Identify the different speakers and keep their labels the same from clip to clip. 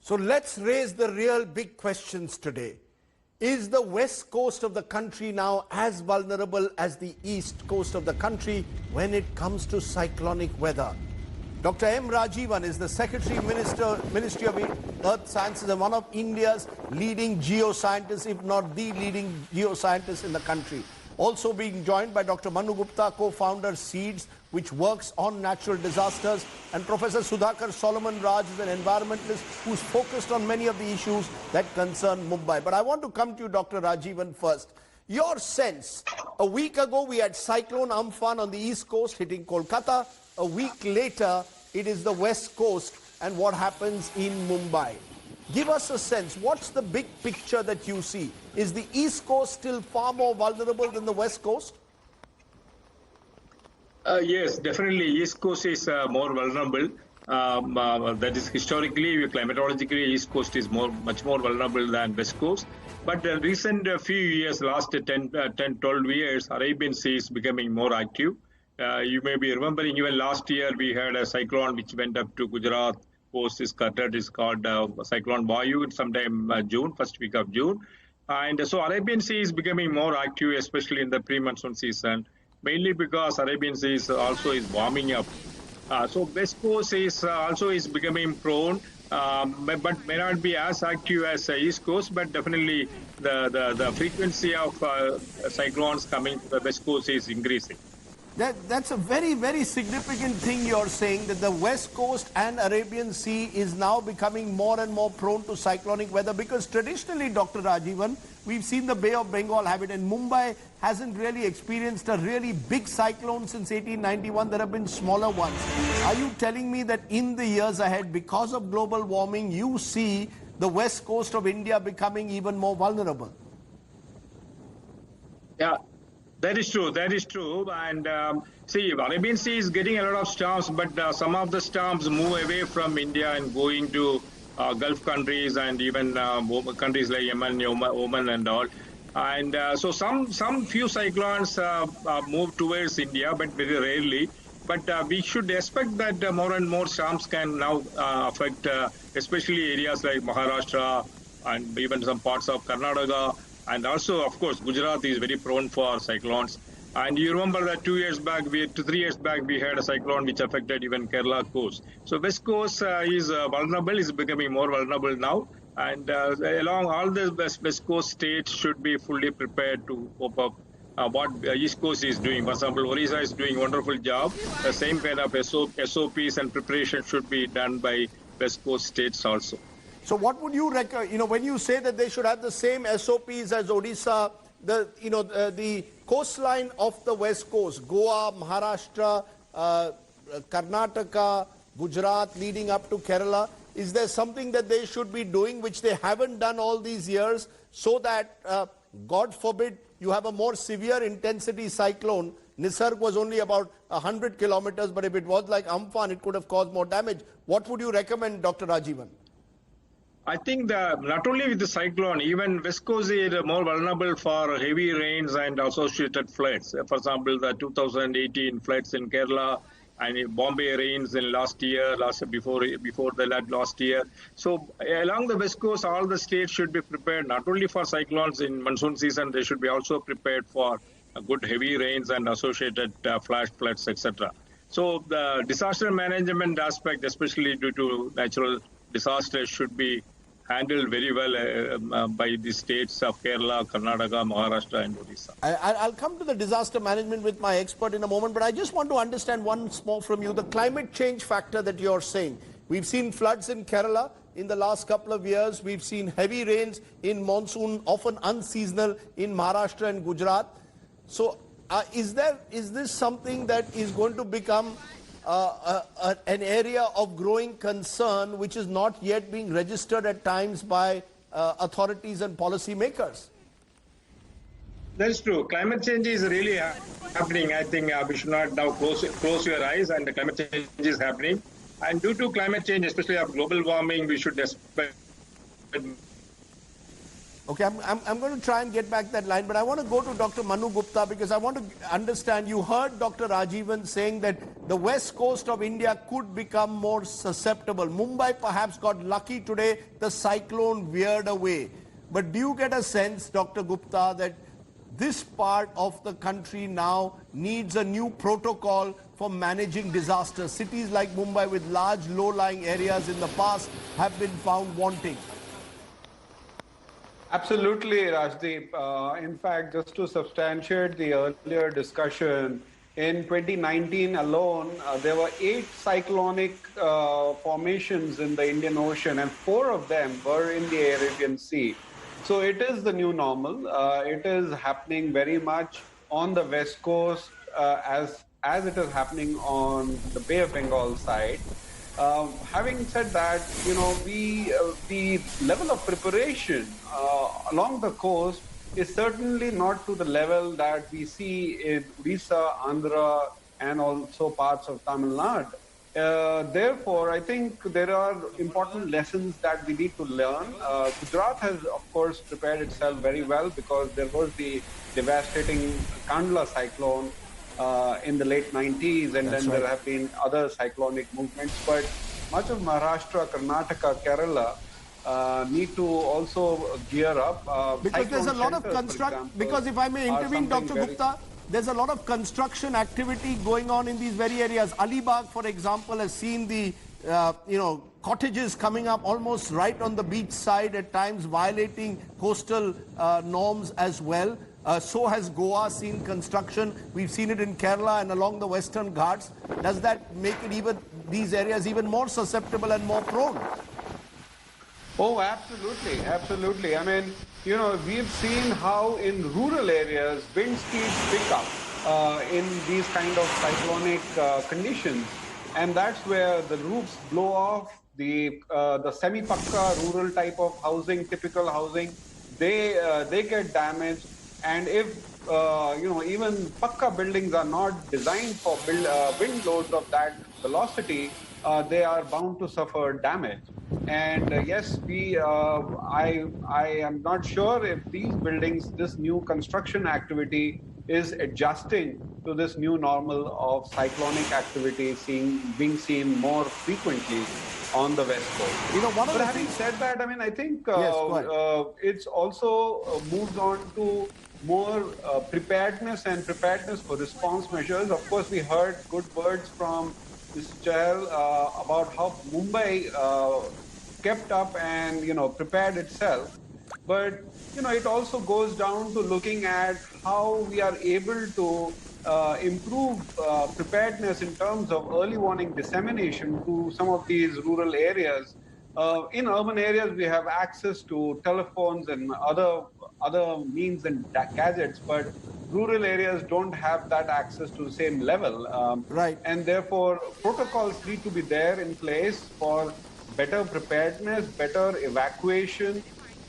Speaker 1: So let's raise the real big questions today. Is the west coast of the country now as vulnerable as the east coast of the country when it comes to cyclonic weather? Dr. M. Rajivan is the Secretary Ministry of Earth Sciences and one of India's leading geoscientists, if not the leading geoscientist in the country. Also being joined by Dr. Manu Gupta, co-founder SEEDS, which works on natural disasters, and Professor Sudhakar Solomon Raj is an environmentalist who's focused on many of the issues that concern Mumbai. But I want to come to you, Dr. Rajivan, first. Your sense, a week ago we had Cyclone Amphan on the east coast hitting Kolkata. A week later, it is the west coast and what happens in Mumbai. Give us a sense. What's the big picture that you see? Is the East Coast still far more vulnerable than the West Coast?
Speaker 2: Yes, definitely. East Coast is more vulnerable. That is historically, climatologically, East Coast is much more vulnerable than West Coast. But the recent few years, last 10, 12 years, Arabian Sea is becoming more active. You may be remembering even last year we had a cyclone which went up to Gujarat. Coast is scattered, is called Cyclone Vayu sometime June, first week of June. And so Arabian Sea is becoming more active, especially in the pre-monsoon season, mainly because Arabian Sea is also warming up. So West Coast is also becoming prone, but may not be as active as East Coast, but definitely the frequency of cyclones coming to the West Coast is increasing.
Speaker 1: That's a very, very significant thing you're saying, that the West Coast and Arabian Sea is now becoming more and more prone to cyclonic weather, because traditionally, Dr. Rajivan, we've seen the Bay of Bengal have it, and Mumbai hasn't really experienced a really big cyclone since 1891. There have been smaller ones. Are you telling me that in the years ahead, because of global warming, you see the West Coast of India becoming even more vulnerable?
Speaker 2: Yeah. That is true. That is true. And see, Arabian Sea is getting a lot of storms, but some of the storms move away from India and going to Gulf countries and even countries like Yemen, Oman, and all. And so some few cyclones move towards India, but very rarely. But we should expect that more and more storms can now affect, especially areas like Maharashtra and even some parts of Karnataka. And also, of course, Gujarat is very prone for cyclones. And you remember that 3 years back, we had a cyclone which affected even Kerala coast. So West Coast is vulnerable, is becoming more vulnerable now. And along all the West Coast states should be fully prepared to cope up what East Coast is doing. For example, Orissa is doing a wonderful job. The same kind of SOPs and preparation should be done by West Coast states also.
Speaker 1: So what would you recommend, when you say that they should have the same SOPs as Odisha, the coastline of the West Coast, Goa, Maharashtra, Karnataka, Gujarat, leading up to Kerala, is there something that they should be doing which they haven't done all these years, so that, God forbid, you have a more severe intensity cyclone? Nisarg was only about 100 kilometers, but if it was like Amphan, it could have caused more damage. What would you recommend, Dr. Rajivan?
Speaker 2: I think that not only with the cyclone, even West Coast is more vulnerable for heavy rains and associated floods. For example, the 2018 floods in Kerala and Bombay rains in last year, before that last year. So along the West Coast, all the states should be prepared not only for cyclones in monsoon season, they should be also prepared for good heavy rains and associated flash floods, etc. So the disaster management aspect, especially due to natural disasters, should be handled very well by the states of Kerala, Karnataka, Maharashtra, and Odisha.
Speaker 1: I'll come to the disaster management with my expert in a moment, but I just want to understand once more from you the climate change factor that you're saying. We've seen floods in Kerala in the last couple of years. We've seen heavy rains in monsoon, often unseasonal, in Maharashtra and Gujarat. So is this something that is going to become an area of growing concern, which is not yet being registered at times by authorities and policy makers?
Speaker 2: That's true. Climate change is really happening. I think we should not now close your eyes, and the climate change is happening. And due to climate change, especially of global warming, we should expect
Speaker 1: Okay, I'm going to try and get back that line, but I want to go to Dr. Manu Gupta because I want to understand. You heard Dr. Rajivan saying that the west coast of India could become more susceptible. Mumbai perhaps got lucky today, the cyclone veered away. But do you get a sense, Dr. Gupta, that this part of the country now needs a new protocol for managing disasters? Cities like Mumbai with large low-lying areas in the past have been found wanting.
Speaker 3: Absolutely, Rajdeep. In fact, just to substantiate the earlier discussion, in 2019 alone, there were 8 cyclonic formations in the Indian Ocean, and 4 of them were in the Arabian Sea. So it is the new normal. It is happening very much on the west coast as it is happening on the Bay of Bengal side. Having said that, you know, the level of preparation along the coast is certainly not to the level that we see in Odisha, Andhra, and also parts of Tamil Nadu. Therefore, I think there are important lessons that we need to learn. Gujarat has, of course, prepared itself very well because there was the devastating Kandla cyclone in the late 90s, and then there have been other cyclonic movements. But much of Maharashtra, Karnataka, Kerala need to also gear up.
Speaker 1: Because there's a lot of construction, because if I may intervene, Dr. Gupta, there's a lot of construction activity going on in these very areas. Alibag, for example, has seen the cottages coming up almost right on the beach side, at times violating coastal norms as well. So has Goa seen construction. We've seen it in Kerala and along the Western Ghats. Does that make it even these areas even more susceptible and more prone?
Speaker 3: Oh, absolutely, absolutely. I mean, you know, we've seen how in rural areas wind speeds pick up in these kind of cyclonic conditions, and that's where the roofs blow off. The semi-pakka rural type of housing, typical housing, they get damaged. And if even pakka buildings are not designed for wind loads of that velocity, they are bound to suffer damage. And yes, I am not sure if these buildings, this new construction activity is adjusting to this new normal of cyclonic activity being seen more frequently on the west coast.
Speaker 1: You know,
Speaker 3: but having said that, I mean, I think it's also moves on to more preparedness and preparedness for response measures. Of course, we heard good words from Mr. Chahal about how Mumbai kept up and, prepared itself. But, it also goes down to looking at how we are able to improve preparedness in terms of early warning dissemination to some of these rural areas. In urban areas, we have access to telephones and other means and gadgets, but rural areas don't have that access to the same level.
Speaker 1: Right.
Speaker 3: And therefore, protocols need to be there in place for better preparedness, better evacuation.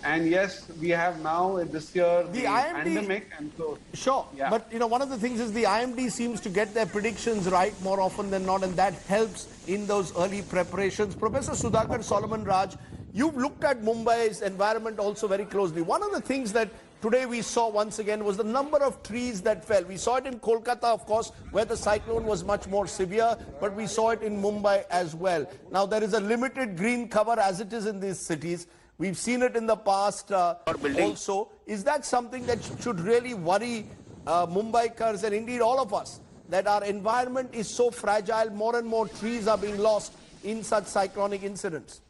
Speaker 3: And yes, we have now this year the pandemic, and so
Speaker 1: sure.
Speaker 3: Yeah.
Speaker 1: But one of the things is the IMD seems to get their predictions right more often than not, and that helps in those early preparations. Professor Sudhakar Solomon Raj, you've looked at Mumbai's environment also very closely. One of the things that today we saw once again was the number of trees that fell. We saw it in Kolkata, of course, where the cyclone was much more severe, but we saw it in Mumbai as well. Now, there is a limited green cover as it is in these cities. We've seen it in the past also. Is that something that should really worry Mumbaikars and indeed all of us, that our environment is so fragile, more and more trees are being lost in such cyclonic incidents?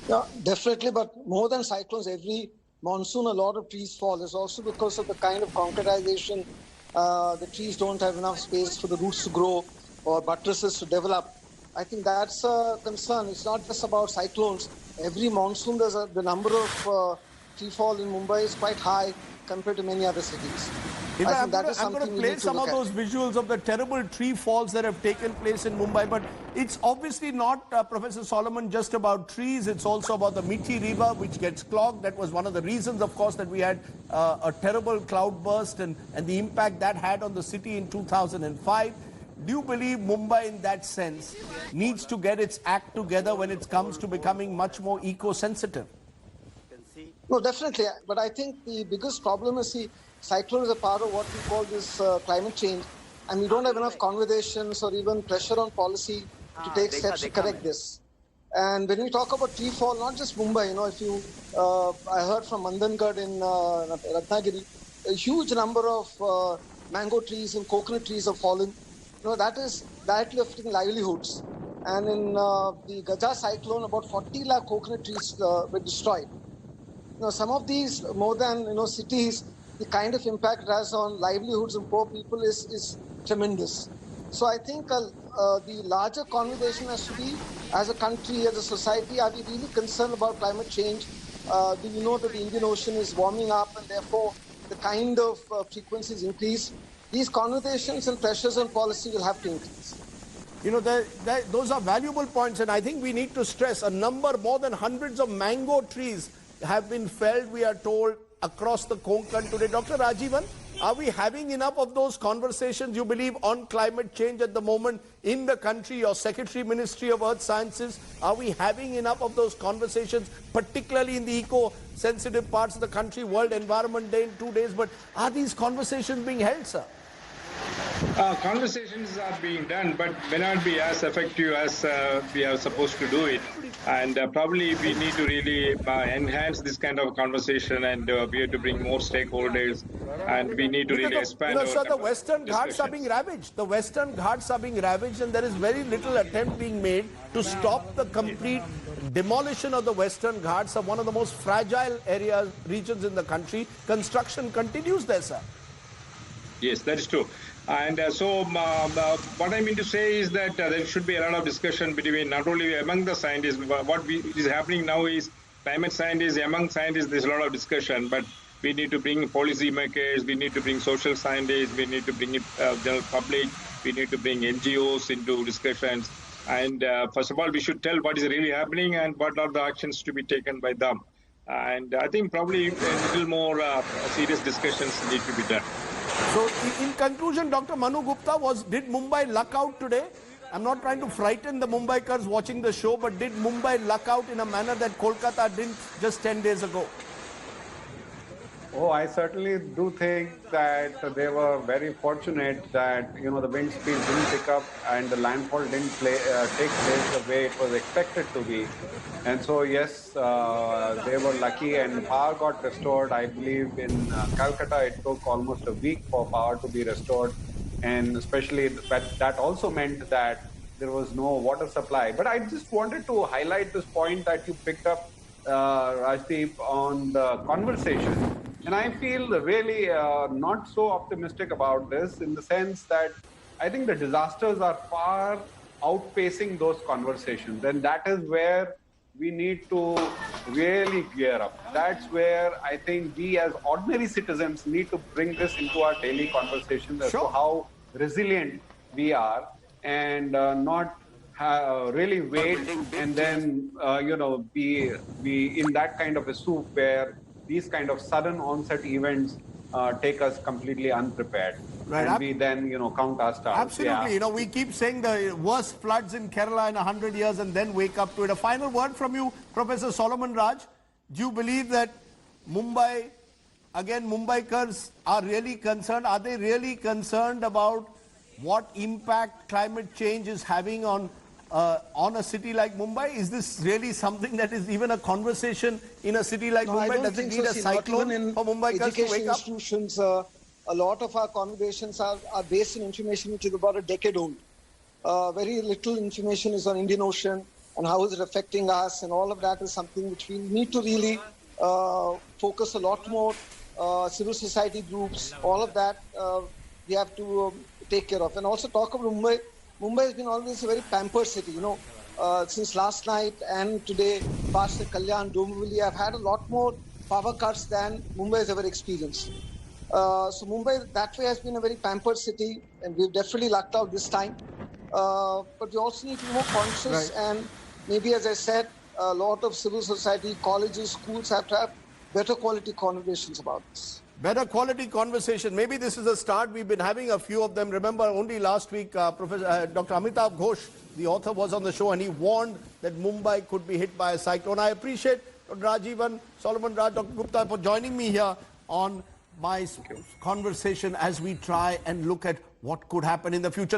Speaker 4: Yeah, definitely. But more than cyclones, every monsoon, a lot of trees fall. It's also because of the kind of concretization. The trees don't have enough space for the roots to grow or buttresses to develop. I think that's a concern. It's not just about cyclones. Every monsoon, the number of tree fall in Mumbai is quite high compared to many other cities.
Speaker 1: I'm going to play some of those visuals of the terrible tree falls that have taken place in Mumbai. But it's obviously not, Professor Solomon, just about trees. It's also about the Mithi River, which gets clogged. That was one of the reasons, of course, that we had a terrible cloudburst and the impact that had on the city in 2005. Do you believe Mumbai, in that sense, needs to get its act together when it comes to becoming much more eco-sensitive?
Speaker 4: No, definitely. But I think the biggest problem is the cyclone is a part of what we call this climate change. And we don't have enough conversations or even pressure on policy to take steps to correct this. And when we talk about tree fall, not just Mumbai, if you, I heard from Mandangarh in Ratnagiri, a huge number of mango trees and coconut trees have fallen. That is directly affecting livelihoods. And in the Gaja cyclone, about 40 lakh coconut trees were destroyed. Some of these, more than cities, the kind of impact it has on livelihoods and poor people is tremendous. So I think the larger conversation has to be, as a country, as a society, are we really concerned about climate change? Do we know that the Indian Ocean is warming up and therefore the kind of frequencies increase? These conversations and pressures on policy will have to increase.
Speaker 1: Those are valuable points, and I think we need to stress a number, more than hundreds of mango trees have been felled, we are told, across the Konkan today. Dr. Rajivan, are we having enough of those conversations, you believe, on climate change at the moment in the country? Your Secretary, Ministry of Earth Sciences, are we having enough of those conversations, particularly in the eco-sensitive parts of the country? World Environment Day in 2 days, but are these conversations being held, sir?
Speaker 2: Conversations are being done, but may not be as effective as we are supposed to do it. And probably we need to really enhance this kind of conversation, and we have to bring more stakeholders, and we need to really expand our
Speaker 1: sir, the Western Ghats are being ravaged. The Western Ghats are being ravaged, and there is very little attempt being made to stop the complete demolition of the Western Ghats, of one of the most fragile regions in the country. Construction continues there, sir.
Speaker 2: Yes, that is true. And so what I mean to say is that there should be a lot of discussion between, not only among the scientists, what is happening now is climate scientists, among scientists there's a lot of discussion, but we need to bring policy makers, we need to bring social scientists, we need to bring general public, we need to bring NGOs into discussions. And first of all, we should tell what is really happening and what are the actions to be taken by them. And I think probably a little more serious discussions need to be done.
Speaker 1: So, in conclusion, Dr. Manu Gupta, did Mumbai luck out today? I'm not trying to frighten the Mumbaikars watching the show, but did Mumbai luck out in a manner that Kolkata didn't just 10 days ago?
Speaker 3: Oh, I certainly do think that they were very fortunate that, the wind speed didn't pick up and the landfall didn't take place the way it was expected to be. And so, yes, they were lucky and power got restored. I believe in Calcutta, it took almost a week for power to be restored. And especially that also meant that there was no water supply. But I just wanted to highlight this point that you picked up, Rajdeep, on the conversation. And I feel really not so optimistic about this, in the sense that I think the disasters are far outpacing those conversations. And that is where we need to really gear up. That's where I think we as ordinary citizens need to bring this into our daily conversations as to how resilient we are, and not really wait and then, be in that kind of a soup where these kind of sudden onset events take us completely unprepared. Right. And we then, count our stars.
Speaker 1: Absolutely. Yeah. We keep saying the worst floods in Kerala in 100 years and then wake up to it. A final word from you, Professor Solomon Raj. Do you believe that Mumbaikars are really concerned? Are they really concerned about what impact climate change is having on a city like Mumbai? Is this really something that is even a conversation in a city like Mumbai? Does it need a cyclone for Mumbaikars to wake up?
Speaker 4: Institutions, a lot of our conversations are based on information which is about a decade old. Very little information is on Indian Ocean and how is it affecting us, and all of that is something which we need to really focus a lot more. Civil society groups, all of that we have to take care of. And also talk about Mumbai. Mumbai has been always a very pampered city. Since last night and today, past the Kalyan, Dombivli, I've had a lot more power cuts than Mumbai has ever experienced. So Mumbai, that way, has been a very pampered city, and we've definitely lucked out this time. But we also need to be more conscious, and maybe, as I said, a lot of civil society, colleges, schools have to have better quality conversations about this.
Speaker 1: Better quality conversation. Maybe this is a start. We've been having a few of them. Remember, only last week, Professor Dr. Amitabh Ghosh, the author, was on the show, and he warned that Mumbai could be hit by a cyclone. I appreciate Dr. Rajivan, Solomon Raj, Dr. Gupta for joining me here on my conversation as we try and look at what could happen in the future.